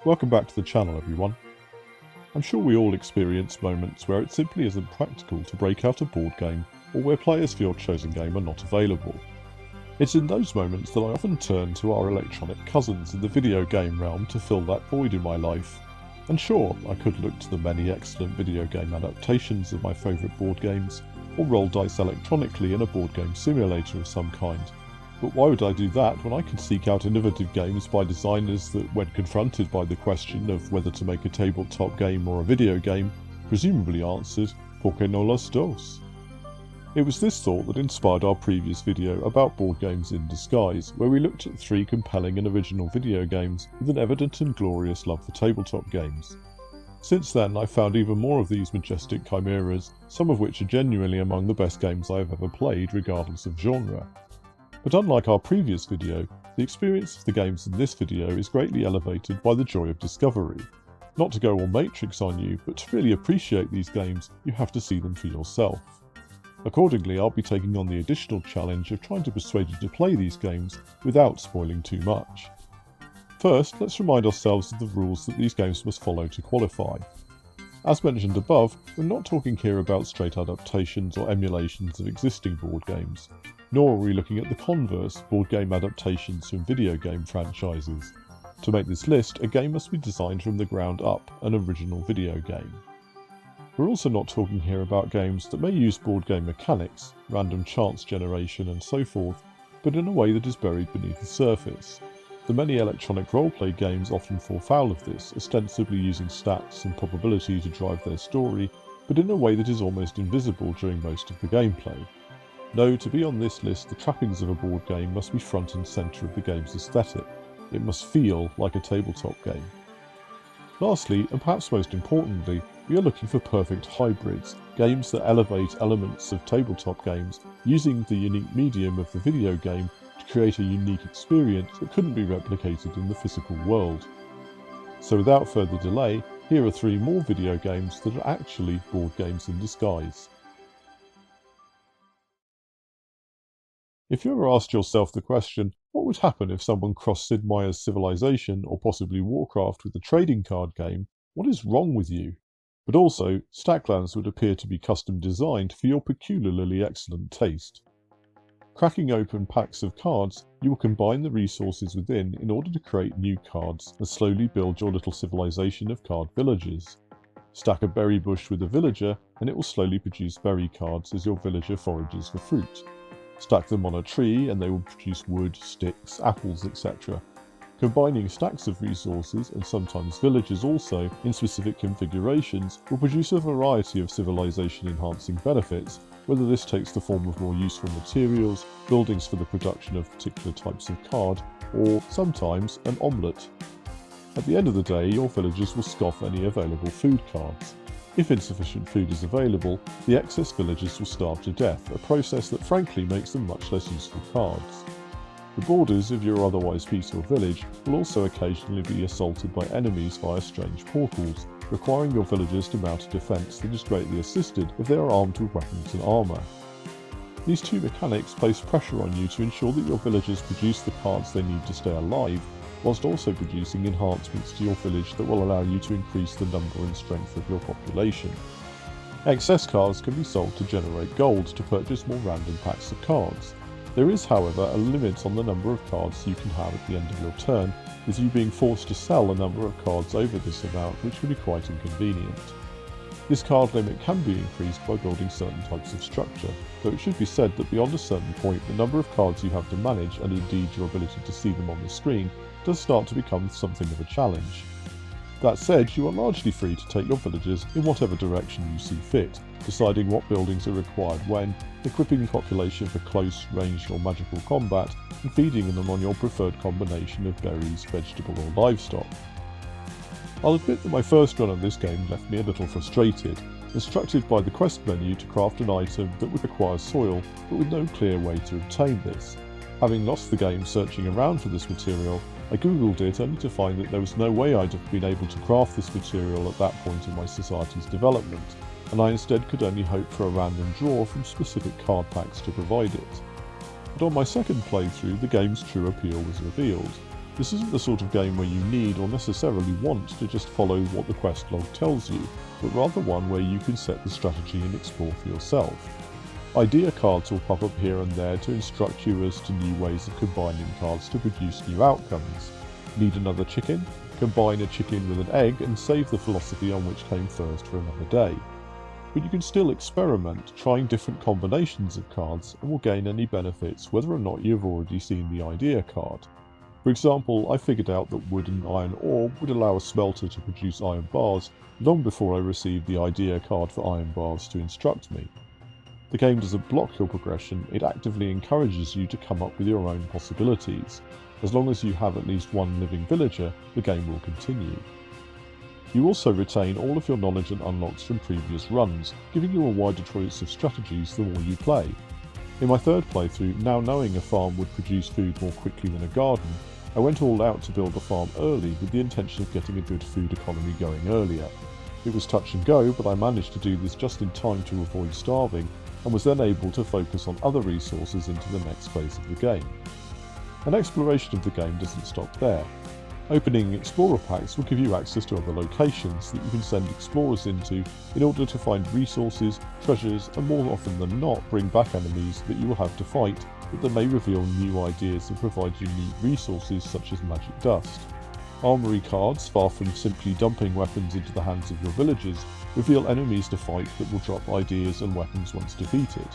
Welcome back to the channel, everyone. I'm sure we all experience moments where it simply isn't practical to break out a board game, or where players for your chosen game are not available. It's in those moments that I often turn to our electronic cousins in the video game realm to fill that void in my life. And sure, I could look to the many excellent video game adaptations of my favourite board games, or roll dice electronically in a board game simulator of some kind. But why would I do that when I can seek out innovative games by designers that, when confronted by the question of whether to make a tabletop game or a video game, presumably answered, "Por qué no los dos?" It was this thought that inspired our previous video about board games in disguise, where we looked at 3 compelling and original video games with an evident and glorious love for tabletop games. Since then, I've found even more of these majestic chimeras, some of which are genuinely among the best games I have ever played, regardless of genre. But unlike our previous video, the experience of the games in this video is greatly elevated by the joy of discovery. Not to go all Matrix on you, but to really appreciate these games, you have to see them for yourself. Accordingly, I'll be taking on the additional challenge of trying to persuade you to play these games without spoiling too much. First, let's remind ourselves of the rules that these games must follow to qualify. As mentioned above, we're not talking here about straight adaptations or emulations of existing board games, nor are we looking at the converse, board game adaptations from video game franchises. To make this list, a game must be designed from the ground up, an original video game. We're also not talking here about games that may use board game mechanics, random chance generation and so forth, but in a way that is buried beneath the surface. The many electronic roleplay games often fall foul of this, ostensibly using stats and probability to drive their story, but in a way that is almost invisible during most of the gameplay. No, to be on this list, the trappings of a board game must be front and centre of the game's aesthetic. It must feel like a tabletop game. Lastly, and perhaps most importantly, we are looking for perfect hybrids, games that elevate elements of tabletop games using the unique medium of the video game to create a unique experience that couldn't be replicated in the physical world. So without further delay, here are 3 more video games that are actually board games in disguise. If you ever asked yourself the question, what would happen if someone crossed Sid Meier's Civilization or possibly Warcraft with a trading card game, what is wrong with you? But also, Stacklands would appear to be custom designed for your peculiarly excellent taste. Cracking open packs of cards, you will combine the resources within in order to create new cards and slowly build your little civilization of card villages. Stack a berry bush with a villager and it will slowly produce berry cards as your villager forages for fruit. Stack them on a tree and they will produce wood, sticks, apples, etc. Combining stacks of resources, and sometimes villagers also, in specific configurations, will produce a variety of civilization-enhancing benefits, whether this takes the form of more useful materials, buildings for the production of particular types of card, or, sometimes, an omelette. At the end of the day, your villagers will scoff any available food cards. If insufficient food is available, the excess villagers will starve to death, a process that frankly makes them much less useful cards. The borders of your otherwise peaceful village will also occasionally be assaulted by enemies via strange portals, requiring your villagers to mount a defence that is greatly assisted if they are armed with weapons and armour. These 2 mechanics place pressure on you to ensure that your villagers produce the cards they need to stay alive, whilst also producing enhancements to your village that will allow you to increase the number and strength of your population. Excess cards can be sold to generate gold to purchase more random packs of cards. There is, however, a limit on the number of cards you can have at the end of your turn, with you being forced to sell a number of cards over this amount, which can be quite inconvenient. This card limit can be increased by building certain types of structure, though it should be said that beyond a certain point the number of cards you have to manage, and indeed your ability to see them on the screen, does start to become something of a challenge. That said, you are largely free to take your villagers in whatever direction you see fit, deciding what buildings are required when, equipping population for close, ranged or magical combat, and feeding them on your preferred combination of berries, vegetable or livestock. I'll admit that my first run of this game left me a little frustrated, instructed by the quest menu to craft an item that would require soil, but with no clear way to obtain this. Having lost the game searching around for this material, I googled it only to find that there was no way I'd have been able to craft this material at that point in my society's development, and I instead could only hope for a random draw from specific card packs to provide it. But on my second playthrough, the game's true appeal was revealed. This isn't the sort of game where you need or necessarily want to just follow what the quest log tells you, but rather one where you can set the strategy and explore for yourself. Idea cards will pop up here and there to instruct you as to new ways of combining cards to produce new outcomes. Need another chicken? Combine a chicken with an egg and save the philosophy on which came first for another day. But you can still experiment, trying different combinations of cards, and will gain any benefits whether or not you have already seen the idea card. For example, I figured out that wood and iron ore would allow a smelter to produce iron bars long before I received the idea card for iron bars to instruct me. The game doesn't block your progression, it actively encourages you to come up with your own possibilities. As long as you have at least one living villager, the game will continue. You also retain all of your knowledge and unlocks from previous runs, giving you a wider choice of strategies the more you play. In my third playthrough, now knowing a farm would produce food more quickly than a garden, I went all out to build the farm early with the intention of getting a good food economy going earlier. It was touch and go, but I managed to do this just in time to avoid starving, and was then able to focus on other resources into the next phase of the game. An exploration of the game doesn't stop there. Opening Explorer packs will give you access to other locations that you can send explorers into in order to find resources, treasures, and more often than not bring back enemies that you will have to fight, but that may reveal new ideas and provide unique resources such as magic dust. Armory cards, far from simply dumping weapons into the hands of your villagers, reveal enemies to fight that will drop ideas and weapons once defeated.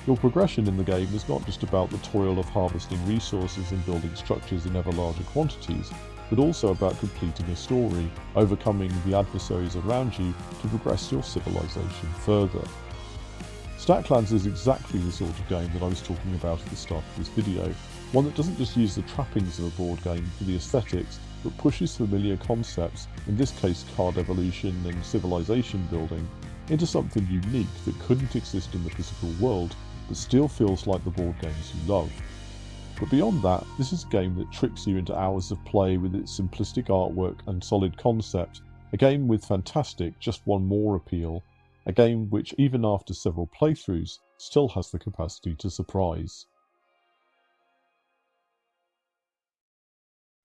Your progression in the game is not just about the toil of harvesting resources and building structures in ever larger quantities, but also about completing a story, overcoming the adversaries around you to progress your civilization further. Stacklands is exactly the sort of game that I was talking about at the start of this video, one that doesn't just use the trappings of a board game for the aesthetics, but pushes familiar concepts, in this case card evolution and civilization building, into something unique that couldn't exist in the physical world, but still feels like the board games you love. But beyond that, this is a game that tricks you into hours of play with its simplistic artwork and solid concept, a game with fantastic just one more appeal, a game which even after several playthroughs still has the capacity to surprise.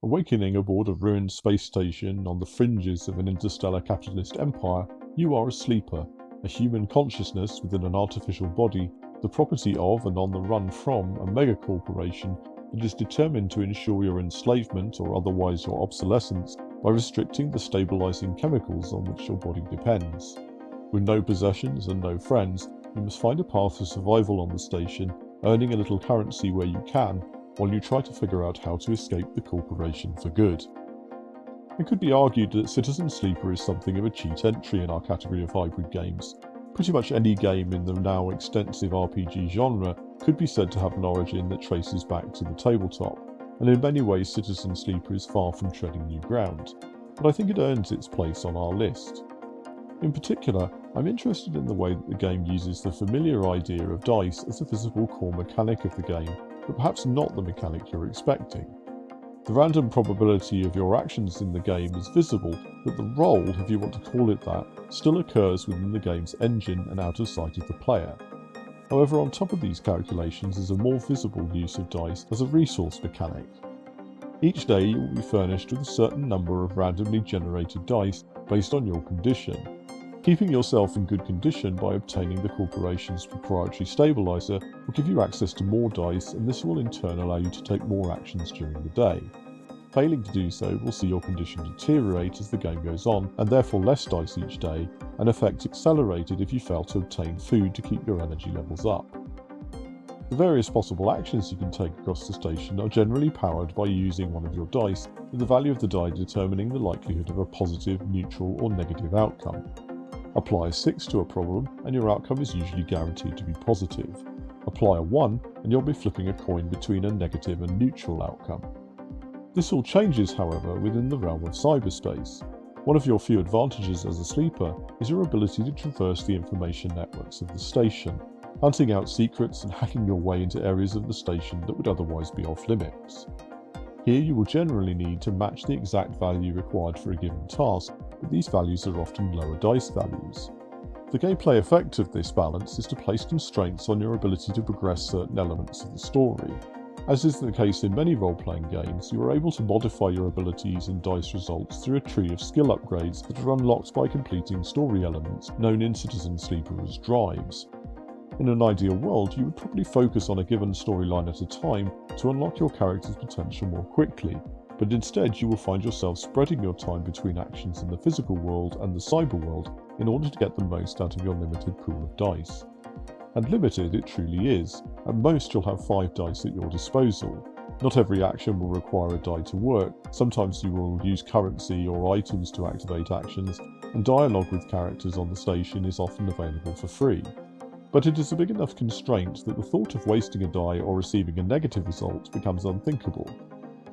Awakening aboard a ruined space station on the fringes of an interstellar capitalist empire, you are a sleeper, a human consciousness within an artificial body, the property of and on the run from a megacorporation that is determined to ensure your enslavement or otherwise your obsolescence by restricting the stabilizing chemicals on which your body depends. With no possessions and no friends, you must find a path to survival on the station, earning a little currency where you can, while you try to figure out how to escape the corporation for good. It could be argued that Citizen Sleeper is something of a cheat entry in our category of hybrid games. Pretty much any game in the now extensive RPG genre could be said to have an origin that traces back to the tabletop, and in many ways Citizen Sleeper is far from treading new ground, but I think it earns its place on our list. In particular, I'm interested in the way that the game uses the familiar idea of dice as a visible core mechanic of the game, but perhaps not the mechanic you're expecting. The random probability of your actions in the game is visible, but the roll, if you want to call it that, still occurs within the game's engine and out of sight of the player. However, on top of these calculations is a more visible use of dice as a resource mechanic. Each day you will be furnished with a certain number of randomly generated dice based on your condition. Keeping yourself in good condition by obtaining the corporation's proprietary stabilizer will give you access to more dice, and this will in turn allow you to take more actions during the day. Failing to do so will see your condition deteriorate as the game goes on, and therefore less dice each day, an effect accelerated if you fail to obtain food to keep your energy levels up. The various possible actions you can take across the station are generally powered by using one of your dice, with the value of the die determining the likelihood of a positive, neutral, or negative outcome. Apply a 6 to a problem, and your outcome is usually guaranteed to be positive. Apply a 1, and you'll be flipping a coin between a negative and neutral outcome. This all changes, however, within the realm of cyberspace. One of your few advantages as a sleeper is your ability to traverse the information networks of the station, hunting out secrets and hacking your way into areas of the station that would otherwise be off limits. Here you will generally need to match the exact value required for a given task, but these values are often lower dice values. The gameplay effect of this balance is to place constraints on your ability to progress certain elements of the story. As is the case in many role-playing games, you are able to modify your abilities and dice results through a tree of skill upgrades that are unlocked by completing story elements, known in Citizen Sleeper as drives. In an ideal world, you would probably focus on a given storyline at a time to unlock your character's potential more quickly, but instead you will find yourself spreading your time between actions in the physical world and the cyber world in order to get the most out of your limited pool of dice. And limited it truly is. At most you'll have 5 dice at your disposal. Not every action will require a die to work, sometimes you will use currency or items to activate actions, and dialogue with characters on the station is often available for free. But it is a big enough constraint that the thought of wasting a die or receiving a negative result becomes unthinkable.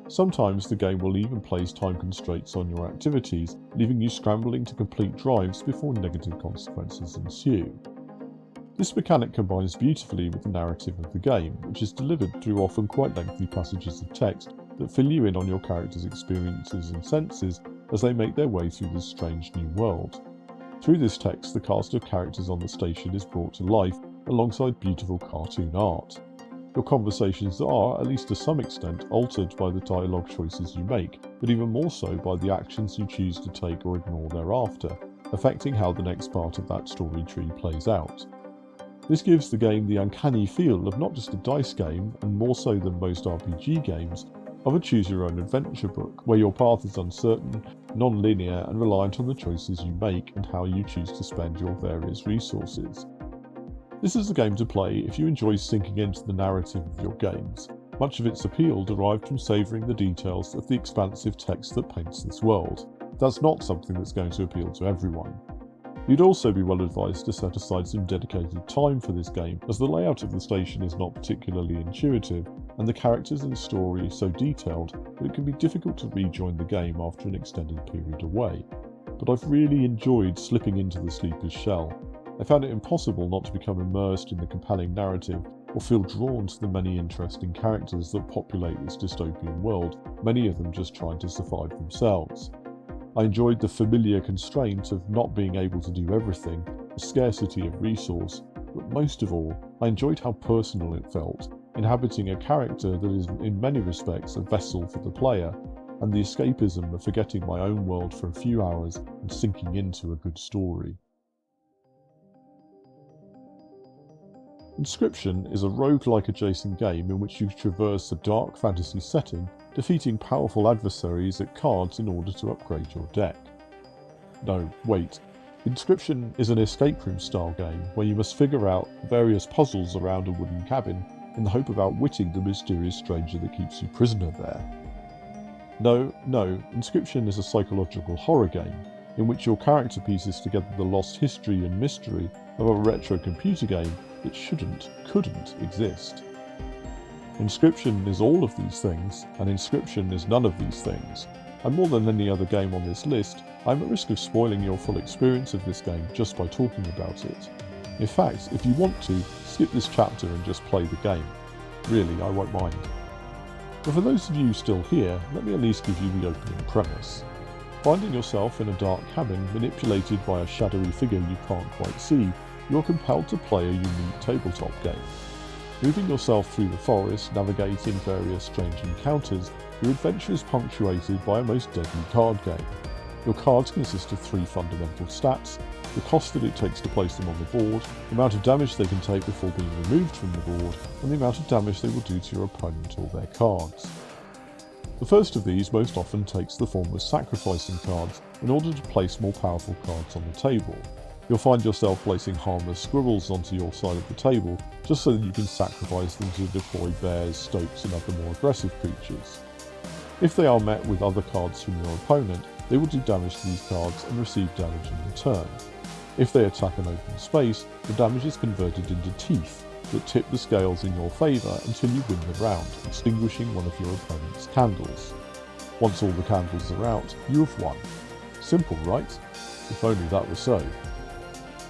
Sometimes the game will even place time constraints on your activities, leaving you scrambling to complete drives before negative consequences ensue. This mechanic combines beautifully with the narrative of the game, which is delivered through often quite lengthy passages of text that fill you in on your character's experiences and senses as they make their way through this strange new world. Through this text, the cast of characters on the station is brought to life alongside beautiful cartoon art. Your conversations are, at least to some extent, altered by the dialogue choices you make, but even more so by the actions you choose to take or ignore thereafter, affecting how the next part of that story tree plays out. This gives the game the uncanny feel of not just a dice game, and more so than most RPG games, of a choose-your-own-adventure book, where your path is uncertain, non-linear, and reliant on the choices you make and how you choose to spend your various resources. This is the game to play if you enjoy sinking into the narrative of your games, much of its appeal derived from savouring the details of the expansive text that paints this world. That's not something that's going to appeal to everyone. You'd also be well advised to set aside some dedicated time for this game, as the layout of the station is not particularly intuitive, and the characters and story so detailed that it can be difficult to rejoin the game after an extended period away. But I've really enjoyed slipping into the sleeper's shell. I found it impossible not to become immersed in the compelling narrative or feel drawn to the many interesting characters that populate this dystopian world, many of them just trying to survive themselves. I enjoyed the familiar constraint of not being able to do everything, the scarcity of resource, but most of all, I enjoyed how personal it felt, inhabiting a character that is in many respects a vessel for the player, and the escapism of forgetting my own world for a few hours and sinking into a good story. Inscryption is a roguelike adjacent game in which you traverse a dark fantasy setting, defeating powerful adversaries at cards in order to upgrade your deck. No, wait. Inscryption is an escape room style game where you must figure out various puzzles around a wooden cabin in the hope of outwitting the mysterious stranger that keeps you prisoner there. No, Inscryption is a psychological horror game in which your character pieces together the lost history and mystery of a retro computer game that couldn't exist. Inscryption is all of these things, and Inscryption is none of these things. And more than any other game on this list, I'm at risk of spoiling your full experience of this game just by talking about it. In fact, if you want to, skip this chapter and just play the game. Really, I won't mind. But for those of you still here, let me at least give you the opening premise. Finding yourself in a dark cabin manipulated by a shadowy figure you can't quite see, you're compelled to play a unique tabletop game. Moving yourself through the forest, navigating various strange encounters, your adventure is punctuated by a most deadly card game. Your cards consist of 3 fundamental stats: the cost that it takes to place them on the board, the amount of damage they can take before being removed from the board, and the amount of damage they will do to your opponent or their cards. The first of these most often takes the form of sacrificing cards in order to place more powerful cards on the table. You'll find yourself placing harmless squirrels onto your side of the table just so that you can sacrifice them to deploy bears, stoats and other more aggressive creatures. If they are met with other cards from your opponent, they will do damage to these cards and receive damage in return. If they attack an open space, the damage is converted into teeth that tip the scales in your favour until you win the round, extinguishing one of your opponent's candles. Once all the candles are out, you have won. Simple, right? If only that were so.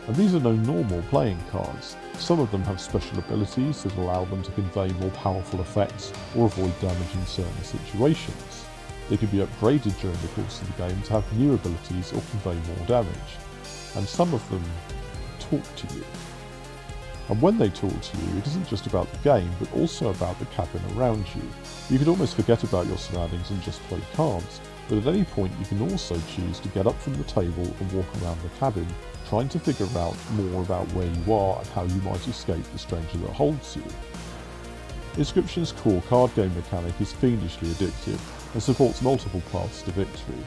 And these are no normal playing cards. Some of them have special abilities that allow them to convey more powerful effects or avoid damage in certain situations. They can be upgraded during the course of the game to have new abilities or convey more damage. And some of them talk to you. And when they talk to you, it isn't just about the game, but also about the cabin around you. You could almost forget about your surroundings and just play cards, but at any point you can also choose to get up from the table and walk around the cabin, trying to figure out more about where you are and how you might escape the stranger that holds you. Inscryption's core card game mechanic is fiendishly addictive and supports multiple paths to victory.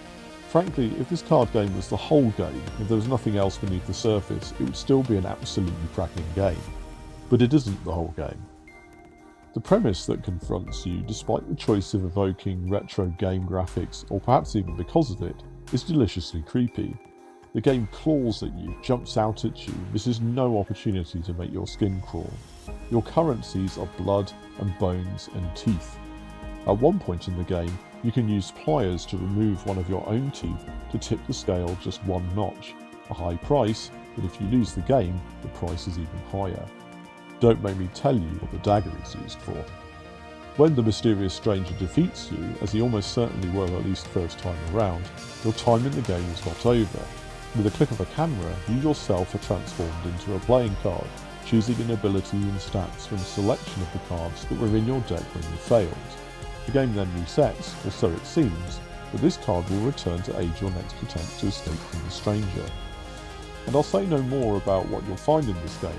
Frankly, if this card game was the whole game, if there was nothing else beneath the surface, it would still be an absolutely cracking game. But it isn't the whole game. The premise that confronts you, despite the choice of evoking retro game graphics, or perhaps even because of it, is deliciously creepy. The game claws at you, jumps out at you, misses no opportunity to make your skin crawl. Your currencies are blood and bones and teeth. At one point in the game, you can use pliers to remove one of your own teeth to tip the scale just one notch. A high price, but if you lose the game, the price is even higher. Don't make me tell you what the dagger is used for. When the mysterious stranger defeats you, as he almost certainly will at least first time around, your time in the game is not over. With a click of a camera, you yourself are transformed into a playing card, choosing an ability and stats from a selection of the cards that were in your deck when you failed. The game then resets, or so it seems, but this card will return to aid your next attempt to escape from the stranger. And I'll say no more about what you'll find in this game,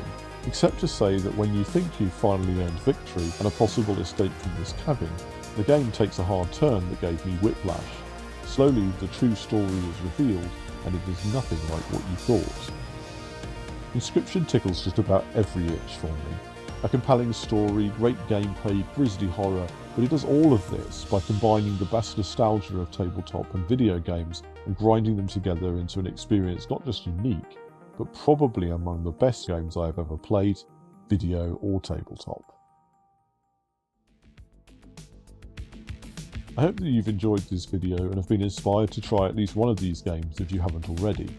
except to say that when you think you've finally earned victory and a possible escape from this cabin, the game takes a hard turn that gave me whiplash. Slowly the true story is revealed, and it is nothing like what you thought. Inscryption tickles just about every itch for me. A compelling story, great gameplay, grisly horror, but it does all of this by combining the best nostalgia of tabletop and video games and grinding them together into an experience not just unique, but probably among the best games I have ever played, video or tabletop. I hope that you've enjoyed this video and have been inspired to try at least one of these games if you haven't already.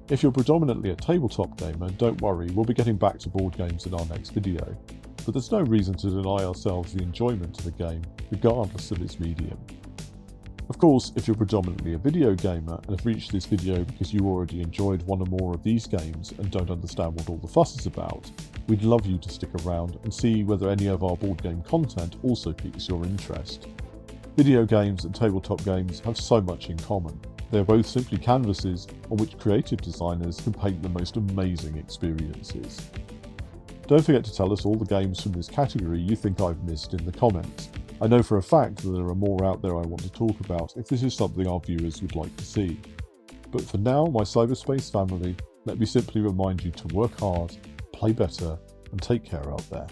If you're predominantly a tabletop gamer, don't worry, we'll be getting back to board games in our next video. But there's no reason to deny ourselves the enjoyment of a game, regardless of its medium. Of course, if you're predominantly a video gamer and have reached this video because you already enjoyed one or more of these games and don't understand what all the fuss is about, we'd love you to stick around and see whether any of our board game content also piques your interest. Video games and tabletop games have so much in common. They are both simply canvases on which creative designers can paint the most amazing experiences. Don't forget to tell us all the games from this category you think I've missed in the comments. I know for a fact that there are more out there I want to talk about if this is something our viewers would like to see. But for now, my cyberspace family, let me simply remind you to work hard, play better, and take care out there.